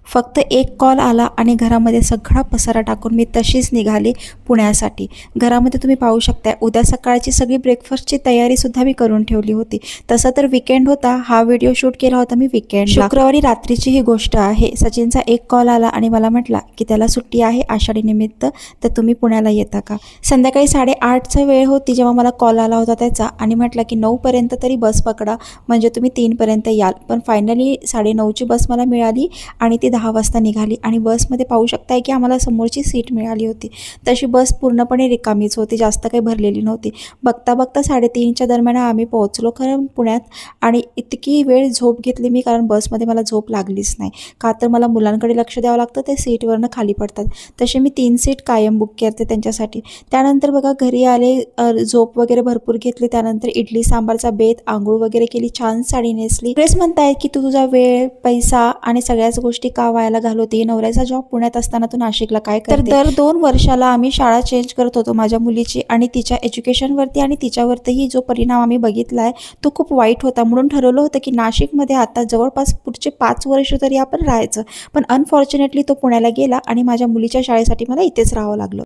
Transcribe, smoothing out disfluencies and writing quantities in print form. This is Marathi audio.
फक्त एक कॉल आला आणि घरामध्ये सगळा पसारा टाकून मी तशीच निघाली पुण्यासाठी. घरामध्ये तुम्ही पाहू शकता उद्या सकाळची सगळी ब्रेकफास्टची तयारीसुद्धा मी करून ठेवली होती. तसं तर विकेंड होता, हा व्हिडिओ शूट केला होता मी विकेंड शुक्रवारी रात्रीची ही गोष्ट आहे. सचिनचा एक कॉल आला आणि मला म्हटला की त्याला सुट्टी आहे आषाढी निमित्त, तर तुम्ही पुण्याला येता का. संध्याकाळी 8:30चा वेळ होती जेव्हा मला कॉल आला होता त्याचा, आणि म्हटलं की 9पर्यंत तरी बस पकडा म्हणजे तुम्ही 3पर्यंत याल. पण फायनली 9:30ची बस मला मिळाली आणि ती 10 वाजता निघाली. आणि बसमध्ये पाहू शकताय की आम्हाला समोरची सीट मिळाली होती. तशी बस पूर्णपणे रिकामीच होती, जास्त काही भरलेली नव्हती. बघता बघता 3:30च्या दरम्यान आम्ही पोहोचलो खरं पुण्यात. आणि इतकी वेळ झोप घेतली मी, कारण बसमध्ये मला झोप लागलीच नाही. का तर मला मुलांकडे लक्ष द्यावं लागतं, ते सीटवरनं खाली पडतात. तसे मी 3 सीट कायम बुक करते त्यांच्यासाठी. त्यानंतर बघा घरी आले, झोप वगैरे भरपूर घेतली. त्यानंतर इडली सांबारचा बेत, आंघोळ वगैरे केली, छान साडी नेसली. सगळेच म्हणतायत की तू तुझा वेळ, पैसा आणि सगळ्याच गोष्टी का वायाला घालवते. नवऱ्याचा जॉब पुण्यात असताना तू नाशिकला काय करते. तर दर 2 वर्षाला आम्ही शाळा चेंज करत होतो माझ्या मुलीची, आणि तिच्या एज्युकेशनवरती आणि तिच्यावरतीही जो परिणाम आम्ही बघितला आहे तो खूप वाईट होता. म्हणून ठरवलं होतं की नाशिकमध्ये आता जवळपास पुढचे 5 वर्ष तरी आपण राहायचं. पण अनफॉर्च्युनेटली तो पुण्याला गेला आणि माझ्या मुलीच्या शाळेसाठी मला इथेच राहावं लागलं.